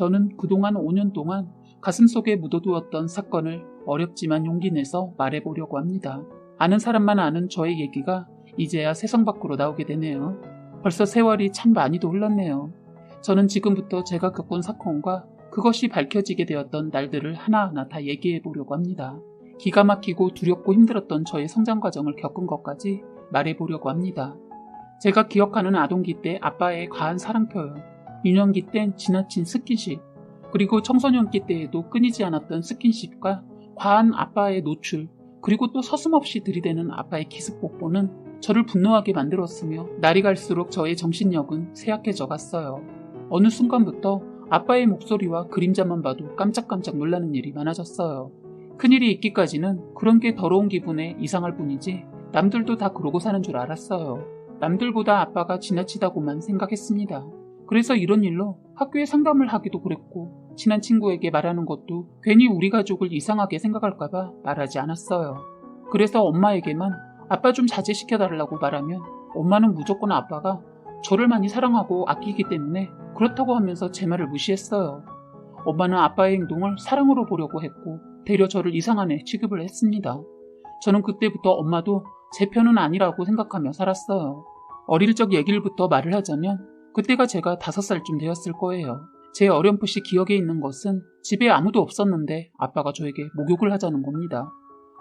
저는 그동안 5년 동안 가슴속에 묻어두었던 사건을 어렵지만 용기 내서 말해보려고 합니다. 아는 사람만 아는 저의 얘기가 이제야 세상 밖으로 나오게 되네요. 벌써 세월이 참 많이도 흘렀네요. 저는 지금부터 제가 겪은 사건과 그것이 밝혀지게 되었던 날들을 하나하나 다 얘기해보려고 합니다. 기가 막히고 두렵고 힘들었던 저의 성장 과정을 겪은 것까지 말해보려고 합니다. 제가 기억하는 아동기 때 아빠의 과한 사랑 표현, 유년기 땐 지나친 스킨십, 그리고 청소년기 때에도 끊이지 않았던 스킨십과 과한 아빠의 노출, 그리고 또 서슴없이 들이대는 아빠의 기습 뽀뽀는 저를 분노하게 만들었으며 날이 갈수록 저의 정신력은 쇠약해져 갔어요. 어느 순간부터 아빠의 목소리와 그림자만 봐도 깜짝깜짝 놀라는 일이 많아졌어요. 큰일이 있기까지는 그런 게 더러운 기분에 이상할 뿐이지 남들도 다 그러고 사는 줄 알았어요. 남들보다 아빠가 지나치다고만 생각했습니다. 그래서 이런 일로 학교에 상담을 하기도 그랬고 친한 친구에게 말하는 것도 괜히 우리 가족을 이상하게 생각할까봐 말하지 않았어요. 그래서 엄마에게만 아빠 좀 자제시켜달라고 말하면 엄마는 무조건 아빠가 저를 많이 사랑하고 아끼기 때문에 그렇다고 하면서 제 말을 무시했어요. 엄마는 아빠의 행동을 사랑으로 보려고 했고 되려 저를 이상한 애 취급을 했습니다. 저는 그때부터 엄마도 제 편은 아니라고 생각하며 살았어요. 어릴 적 얘기를부터 말을 하자면 그때가 제가 5살쯤 되었을 거예요. 제 어렴풋이 기억에 있는 것은 집에 아무도 없었는데 아빠가 저에게 목욕을 하자는 겁니다.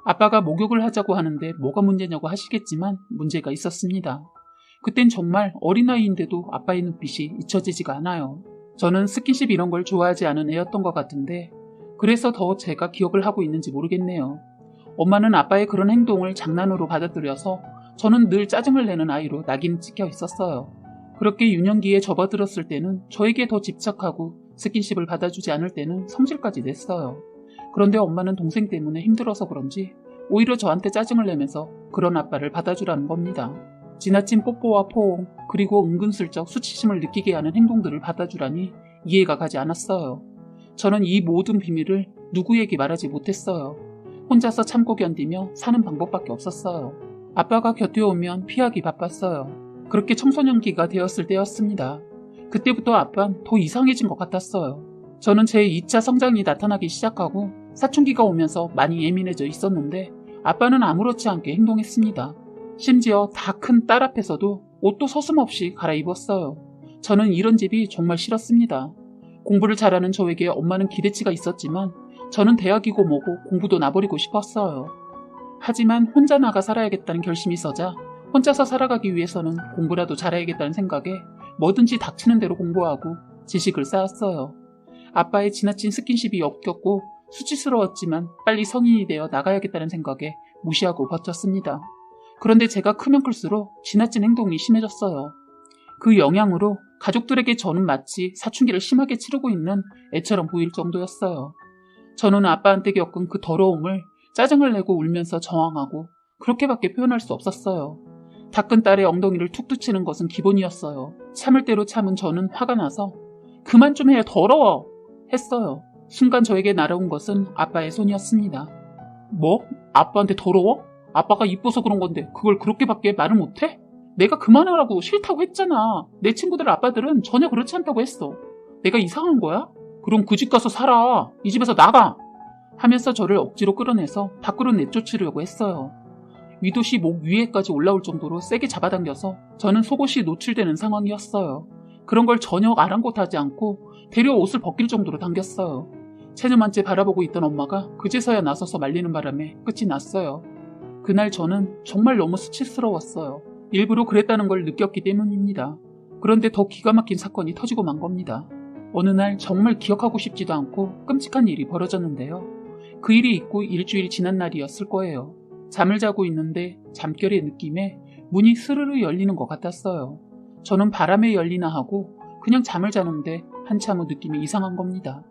아빠가 목욕을 하자고 하는데 뭐가 문제냐고 하시겠지만 문제가 있었습니다. 그땐 정말 어린아이인데도 아빠의 눈빛이 잊혀지지가 않아요. 저는 스킨십 이런 걸 좋아하지 않은 애였던 것 같은데 그래서 더 제가 기억을 하고 있는지 모르겠네요. 엄마는 아빠의 그런 행동을 장난으로 받아들여서 저는 늘 짜증을 내는 아이로 낙인 찍혀 있었어요. 그렇게 유년기에 접어들었을 때는 저에게 더 집착하고 스킨십을 받아주지 않을 때는 성질까지 냈어요. 그런데 엄마는 동생 때문에 힘들어서 그런지 오히려 저한테 짜증을 내면서 그런 아빠를 받아주라는 겁니다. 지나친 뽀뽀와 포옹, 그리고 은근슬쩍 수치심을 느끼게 하는 행동들을 받아주라니 이해가 가지 않았어요. 저는 이 모든 비밀을 누구에게 말하지 못했어요. 혼자서 참고 견디며 사는 방법밖에 없었어요. 아빠가 곁에 오면 피하기 바빴어요. 그렇게 청소년기가 되었을 때였습니다. 그때부터 아빠는 더 이상해진 것 같았어요. 저는 제 2차 성장이 나타나기 시작하고 사춘기가 오면서 많이 예민해져 있었는데 아빠는 아무렇지 않게 행동했습니다. 심지어 다 큰 딸 앞에서도 옷도 서슴없이 갈아입었어요. 저는 이런 집이 정말 싫었습니다. 공부를 잘하는 저에게 엄마는 기대치가 있었지만 저는 대학이고 뭐고 공부도 놔버리고 싶었어요. 하지만 혼자 나가 살아야겠다는 결심이 서자 혼자서 살아가기 위해서는 공부라도 잘해야겠다는 생각에 뭐든지 닥치는 대로 공부하고 지식을 쌓았어요. 아빠의 지나친 스킨십이 역겹고 수치스러웠지만 빨리 성인이 되어 나가야겠다는 생각에 무시하고 버텼습니다. 그런데 제가 크면 클수록 지나친 행동이 심해졌어요. 그 영향으로 가족들에게 저는 마치 사춘기를 심하게 치르고 있는 애처럼 보일 정도였어요. 저는 아빠한테 겪은 그 더러움을 짜증을 내고 울면서 저항하고 그렇게밖에 표현할 수 없었어요. 다 큰 딸의 엉덩이를 툭 붙이는 것은 기본이었어요. 참을 대로 참은 저는 화가 나서 그만 좀 해, 더러워! 했어요. 순간 저에게 날아온 것은 아빠의 손이었습니다. 뭐? 아빠한테 더러워? 아빠가 이뻐서 그런 건데 그걸 그렇게밖에 말을 못해? 내가 그만하라고 싫다고 했잖아. 내 친구들 아빠들은 전혀 그렇지 않다고 했어. 내가 이상한 거야? 그럼 그 집 가서 살아. 이 집에서 나가! 하면서 저를 억지로 끌어내서 밖으로 내쫓으려고 했어요. 위도시 목 위에까지 올라올 정도로 세게 잡아당겨서 저는 속옷이 노출되는 상황이었어요. 그런 걸 전혀 아랑곳하지 않고 대려 옷을 벗길 정도로 당겼어요. 체념한채 바라보고 있던 엄마가 그제서야 나서서 말리는 바람에 끝이 났어요. 그날 저는 정말 너무 수치스러웠어요. 일부러 그랬다는 걸 느꼈기 때문입니다. 그런데 더 기가 막힌 사건이 터지고 만 겁니다. 어느 날 정말 기억하고 싶지도 않고 끔찍한 일이 벌어졌는데요. 그 일이 있고 일주일이 지난 날이었을 거예요. 잠을 자고 있는데 잠결의 느낌에 문이 스르르 열리는 것 같았어요. 저는 바람에 열리나 하고 그냥 잠을 자는데 한참 후 느낌이 이상한 겁니다.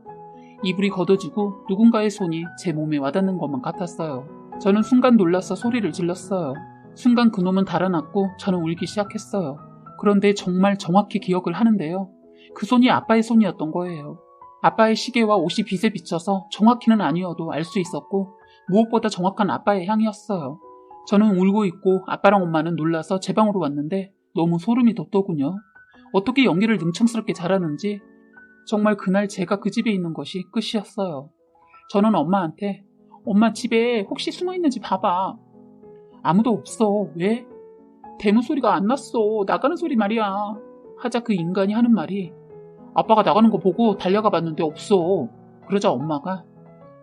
이불이 걷어지고 누군가의 손이 제 몸에 와닿는 것만 같았어요. 저는 순간 놀라서 소리를 질렀어요. 순간 그놈은 달아났고 저는 울기 시작했어요. 그런데 정말 정확히 기억을 하는데요. 그 손이 아빠의 손이었던 거예요. 아빠의 시계와 옷이 빛에 비쳐서 정확히는 아니어도 알 수 있었고 무엇보다 정확한 아빠의 향이었어요. 저는 울고 있고 아빠랑 엄마는 놀라서 제 방으로 왔는데 너무 소름이 돋더군요. 어떻게 연기를 능청스럽게 잘하는지 정말 그날 제가 그 집에 있는 것이 끝이었어요. 저는 엄마한테 엄마 집에 혹시 숨어있는지 봐봐. 아무도 없어. 왜? 대문 소리가 안 났어. 나가는 소리 말이야. 하자 그 인간이 하는 말이 아빠가 나가는 거 보고 달려가 봤는데 없어. 그러자 엄마가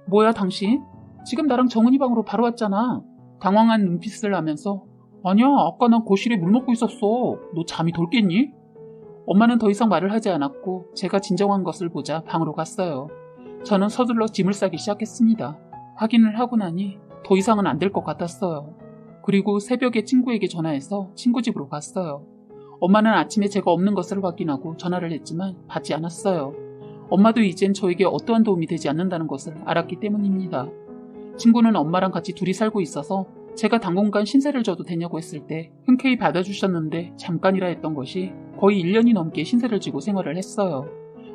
뭐야 당신? 지금 나랑 정은이 방으로 바로 왔잖아. 당황한 눈빛을 하면서 아니야 아까 난 거실에 물 먹고 있었어. 너 잠이 덜 깼니? 엄마는 더 이상 말을 하지 않았고 제가 진정한 것을 보자 방으로 갔어요. 저는 서둘러 짐을 싸기 시작했습니다. 확인을 하고 나니 더 이상은 안 될 것 같았어요. 그리고 새벽에 친구에게 전화해서 친구 집으로 갔어요. 엄마는 아침에 제가 없는 것을 확인하고 전화를 했지만 받지 않았어요. 엄마도 이젠 저에게 어떠한 도움이 되지 않는다는 것을 알았기 때문입니다. 친구는 엄마랑 같이 둘이 살고 있어서 제가 당분간 신세를 져도 되냐고 했을 때 흔쾌히 받아주셨는데 잠깐이라 했던 것이 거의 1년이 넘게 신세를 지고 생활을 했어요.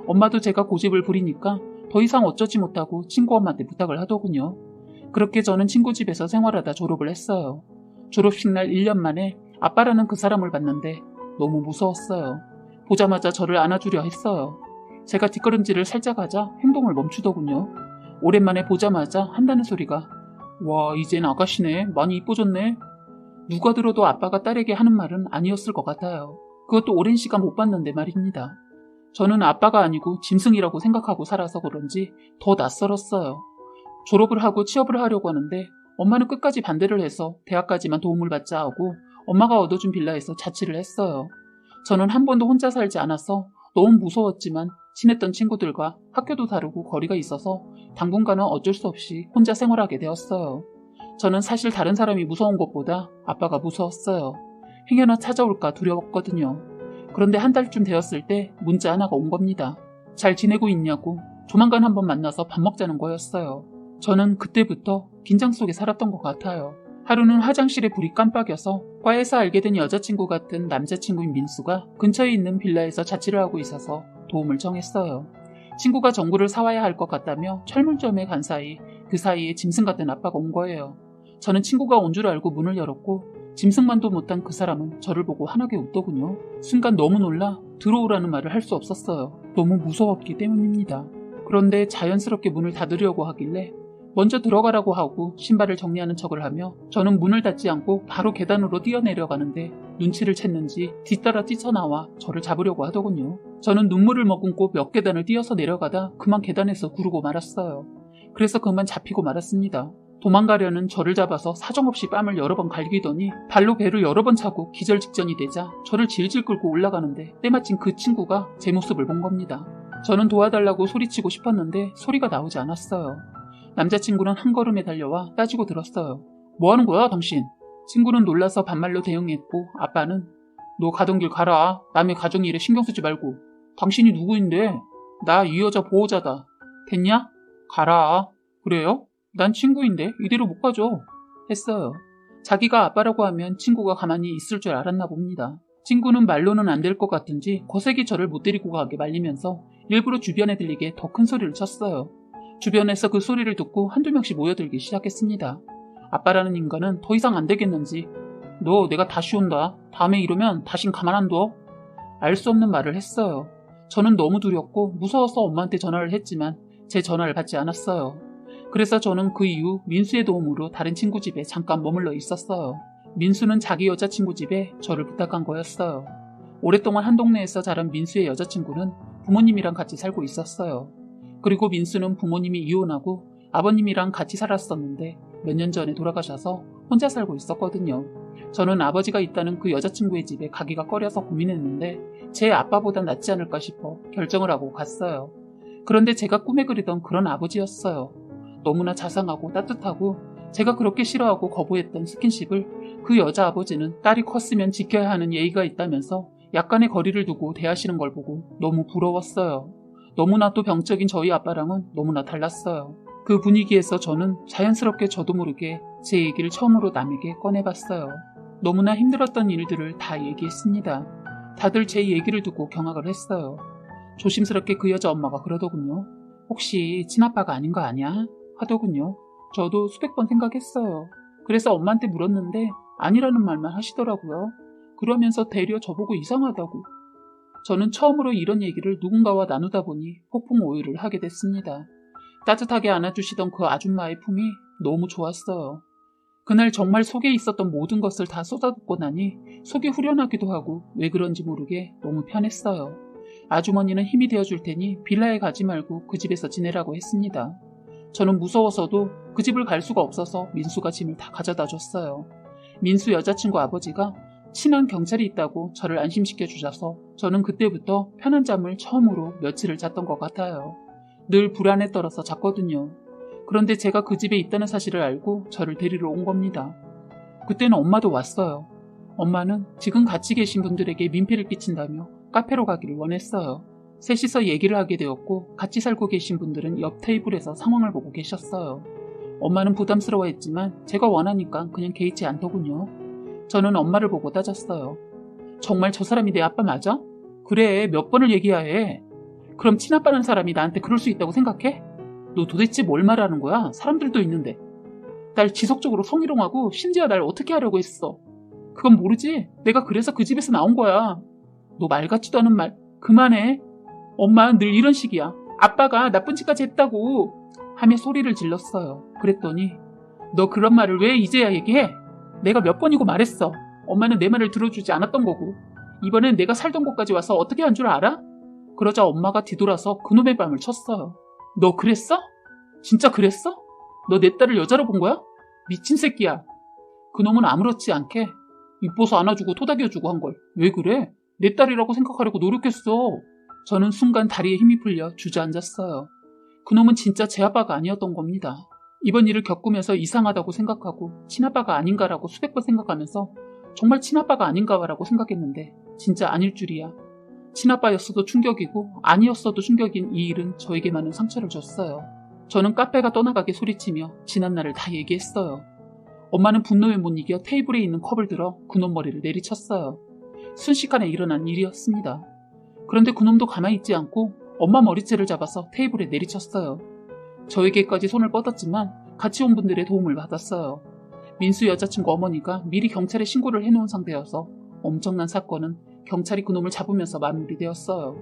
엄마도 제가 고집을 부리니까 더 이상 어쩌지 못하고 친구 엄마한테 부탁을 하더군요. 그렇게 저는 친구 집에서 생활하다 졸업을 했어요. 졸업식 날 1년 만에 아빠라는 그 사람을 봤는데 너무 무서웠어요. 보자마자 저를 안아주려 했어요. 제가 뒷걸음질을 살짝 하자 행동을 멈추더군요. 오랜만에 보자마자 한다는 소리가 와 이젠 아가씨네. 많이 이뻐졌네. 누가 들어도 아빠가 딸에게 하는 말은 아니었을 것 같아요. 그것도 오랜 시간 못 봤는데 말입니다. 저는 아빠가 아니고 짐승이라고 생각하고 살아서 그런지 더 낯설었어요. 졸업을 하고 취업을 하려고 하는데 엄마는 끝까지 반대를 해서 대학까지만 도움을 받자 하고 엄마가 얻어준 빌라에서 자취를 했어요. 저는 한 번도 혼자 살지 않아서 너무 무서웠지만 친했던 친구들과 학교도 다르고 거리가 있어서 당분간은 어쩔 수 없이 혼자 생활하게 되었어요. 저는 사실 다른 사람이 무서운 것보다 아빠가 무서웠어요. 행여나 찾아올까 두려웠거든요. 그런데 한 달쯤 되었을 때 문자 하나가 온 겁니다. 잘 지내고 있냐고 조만간 한번 만나서 밥 먹자는 거였어요. 저는 그때부터 긴장 속에 살았던 것 같아요. 하루는 화장실에 불이 깜빡여서 과에서 알게 된 여자친구 같은 남자친구인 민수가 근처에 있는 빌라에서 자취를 하고 있어서 도움을 청했어요. 친구가 전구를 사와야 할 것 같다며 철물점에 간 사이 그 사이에 짐승 같은 아빠가 온 거예요. 저는 친구가 온 줄 알고 문을 열었고 짐승만도 못한 그 사람은 저를 보고 환하게 웃더군요. 순간 너무 놀라 들어오라는 말을 할 수 없었어요. 너무 무서웠기 때문입니다. 그런데 자연스럽게 문을 닫으려고 하길래 먼저 들어가라고 하고 신발을 정리하는 척을 하며 저는 문을 닫지 않고 바로 계단으로 뛰어내려가는데 눈치를 챘는지 뒤따라 뛰쳐나와 저를 잡으려고 하더군요. 저는 눈물을 머금고 몇 계단을 뛰어서 내려가다 그만 계단에서 구르고 말았어요. 그래서 그만 잡히고 말았습니다. 도망가려는 저를 잡아서 사정없이 뺨을 여러 번 갈기더니 발로 배를 여러 번 차고 기절 직전이 되자 저를 질질 끌고 올라가는데 때마침 그 친구가 제 모습을 본 겁니다. 저는 도와달라고 소리치고 싶었는데 소리가 나오지 않았어요. 남자친구는 한 걸음에 달려와 따지고 들었어요. 뭐 하는 거야 당신? 친구는 놀라서 반말로 대응했고 아빠는 너 가던 길 가라. 남의 가정일에 신경 쓰지 말고. 당신이 누구인데? 나 이 여자 보호자다. 됐냐? 가라. 그래요? 난 친구인데 이대로 못 가죠. 했어요. 자기가 아빠라고 하면 친구가 가만히 있을 줄 알았나 봅니다. 친구는 말로는 안 될 것 같은지 거세게 저를 못 데리고 가게 말리면서 일부러 주변에 들리게 더 큰 소리를 쳤어요. 주변에서 그 소리를 듣고 한두 명씩 모여들기 시작했습니다. 아빠라는 인간은 더 이상 안 되겠는지 너 내가 다시 온다. 다음에 이러면 다신 가만 안 둬. 알 수 없는 말을 했어요. 저는 너무 두렵고 무서워서 엄마한테 전화를 했지만 제 전화를 받지 않았어요. 그래서 저는 그 이후 민수의 도움으로 다른 친구 집에 잠깐 머물러 있었어요. 민수는 자기 여자친구 집에 저를 부탁한 거였어요. 오랫동안 한 동네에서 자란 민수의 여자친구는 부모님이랑 같이 살고 있었어요. 그리고 민수는 부모님이 이혼하고 아버님이랑 같이 살았었는데 몇 년 전에 돌아가셔서 혼자 살고 있었거든요. 저는 아버지가 있다는 그 여자친구의 집에 가기가 꺼려서 고민했는데 제 아빠보다 낫지 않을까 싶어 결정을 하고 갔어요. 그런데 제가 꿈에 그리던 그런 아버지였어요. 너무나 자상하고 따뜻하고 제가 그렇게 싫어하고 거부했던 스킨십을 그 여자 아버지는 딸이 컸으면 지켜야 하는 예의가 있다면서 약간의 거리를 두고 대하시는 걸 보고 너무 부러웠어요. 너무나 또 병적인 저희 아빠랑은 너무나 달랐어요. 그 분위기에서 저는 자연스럽게 저도 모르게 제 얘기를 처음으로 남에게 꺼내봤어요. 너무나 힘들었던 일들을 다 얘기했습니다. 다들 제 얘기를 듣고 경악을 했어요. 조심스럽게 그 여자 엄마가 그러더군요. 혹시 친아빠가 아닌 거 아니야? 하더군요. 저도 수백 번 생각했어요. 그래서 엄마한테 물었는데 아니라는 말만 하시더라고요. 그러면서 되려 저보고 이상하다고. 저는 처음으로 이런 얘기를 누군가와 나누다 보니 폭풍 오열을 하게 됐습니다. 따뜻하게 안아주시던 그 아줌마의 품이 너무 좋았어요. 그날 정말 속에 있었던 모든 것을 다 쏟아붓고 나니 속이 후련하기도 하고 왜 그런지 모르게 너무 편했어요. 아주머니는 힘이 되어줄 테니 빌라에 가지 말고 그 집에서 지내라고 했습니다. 저는 무서워서도 그 집을 갈 수가 없어서 민수가 짐을 다 가져다 줬어요. 민수 여자친구 아버지가 친한 경찰이 있다고 저를 안심시켜 주셔서 저는 그때부터 편한 잠을 처음으로 며칠을 잤던 것 같아요. 늘 불안에 떨어서 잤거든요. 그런데 제가 그 집에 있다는 사실을 알고 저를 데리러 온 겁니다. 그때는 엄마도 왔어요. 엄마는 지금 같이 계신 분들에게 민폐를 끼친다며 카페로 가기를 원했어요. 셋이서 얘기를 하게 되었고 같이 살고 계신 분들은 옆 테이블에서 상황을 보고 계셨어요. 엄마는 부담스러워했지만 제가 원하니까 그냥 개의치 않더군요. 저는 엄마를 보고 따졌어요. 정말 저 사람이 내 아빠 맞아? 그래, 몇 번을 얘기해야 해. 그럼 친아빠라는 사람이 나한테 그럴 수 있다고 생각해? 너 도대체 뭘 말하는 거야? 사람들도 있는데. 날 지속적으로 성희롱하고 심지어 날 어떻게 하려고 했어. 그건 모르지? 내가 그래서 그 집에서 나온 거야. 너 말 같지도 않은 말 그만해. 엄마는 늘 이런 식이야. 아빠가 나쁜 짓까지 했다고 하며 소리를 질렀어요. 그랬더니 너 그런 말을 왜 이제야 얘기해? 내가 몇 번이고 말했어. 엄마는 내 말을 들어주지 않았던 거고 이번엔 내가 살던 곳까지 와서 어떻게 한 줄 알아? 그러자 엄마가 뒤돌아서 그놈의 밤을 쳤어요. 너 그랬어? 진짜 그랬어? 너 내 딸을 여자로 본 거야? 미친 새끼야. 그놈은 아무렇지 않게 이뻐서 안아주고 토닥여주고 한 걸 왜 그래? 내 딸이라고 생각하려고 노력했어. 저는 순간 다리에 힘이 풀려 주저앉았어요. 그놈은 진짜 제 아빠가 아니었던 겁니다. 이번 일을 겪으면서 이상하다고 생각하고 친아빠가 아닌가라고 수백 번 생각하면서 정말 친아빠가 아닌가라고 생각했는데 진짜 아닐 줄이야. 친아빠였어도 충격이고 아니었어도 충격인 이 일은 저에게 많은 상처를 줬어요. 저는 카페가 떠나가게 소리치며 지난 날을 다 얘기했어요. 엄마는 분노에 못 이겨 테이블에 있는 컵을 들어 그놈 머리를 내리쳤어요. 순식간에 일어난 일이었습니다. 그런데 그놈도 가만히 있지 않고 엄마 머리채를 잡아서 테이블에 내리쳤어요. 저에게까지 손을 뻗었지만 같이 온 분들의 도움을 받았어요. 민수 여자친구 어머니가 미리 경찰에 신고를 해놓은 상태여서 엄청난 사건은 경찰이 그놈을 잡으면서 마무리되었어요.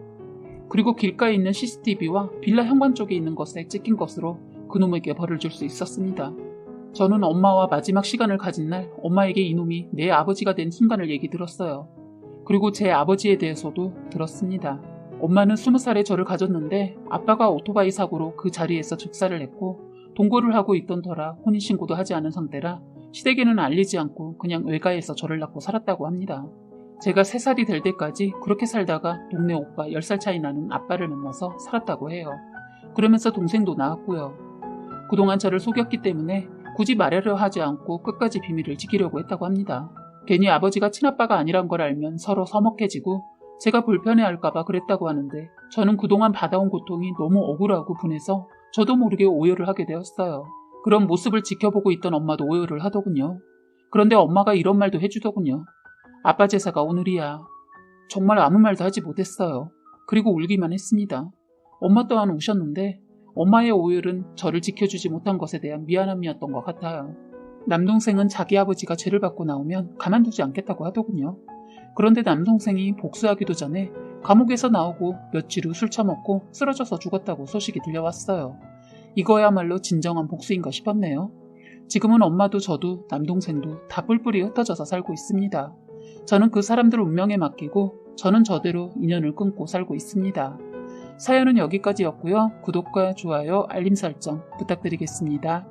그리고 길가에 있는 CCTV와 빌라 현관 쪽에 있는 것에 찍힌 것으로 그놈에게 벌을 줄 수 있었습니다. 저는 엄마와 마지막 시간을 가진 날 엄마에게 이놈이 내 아버지가 된 순간을 얘기 들었어요. 그리고 제 아버지에 대해서도 들었습니다. 엄마는 20살에 저를 가졌는데 아빠가 오토바이 사고로 그 자리에서 즉사를 했고 동거를 하고 있던 터라 혼인신고도 하지 않은 상태라 시댁에는 알리지 않고 그냥 외가에서 저를 낳고 살았다고 합니다. 제가 3살이 될 때까지 그렇게 살다가 동네 오빠 10살 차이 나는 아빠를 만나서 살았다고 해요. 그러면서 동생도 낳았고요. 그동안 저를 속였기 때문에 굳이 말하려 하지 않고 끝까지 비밀을 지키려고 했다고 합니다. 괜히 아버지가 친아빠가 아니란 걸 알면 서로 서먹해지고 제가 불편해할까봐 그랬다고 하는데 저는 그동안 받아온 고통이 너무 억울하고 분해서 저도 모르게 오열을 하게 되었어요. 그런 모습을 지켜보고 있던 엄마도 오열을 하더군요. 그런데 엄마가 이런 말도 해주더군요. 아빠 제사가 오늘이야. 정말 아무 말도 하지 못했어요. 그리고 울기만 했습니다. 엄마 또한 우셨는데 엄마의 오열은 저를 지켜주지 못한 것에 대한 미안함이었던 것 같아요. 남동생은 자기 아버지가 죄를 받고 나오면 가만두지 않겠다고 하더군요. 그런데 남동생이 복수하기도 전에 감옥에서 나오고 며칠 후 술 처먹고 쓰러져서 죽었다고 소식이 들려왔어요. 이거야말로 진정한 복수인가 싶었네요. 지금은 엄마도 저도 남동생도 다 뿔뿔이 흩어져서 살고 있습니다. 저는 그 사람들 운명에 맡기고 저는 저대로 인연을 끊고 살고 있습니다. 사연은 여기까지였고요. 구독과 좋아요, 알림 설정 부탁드리겠습니다.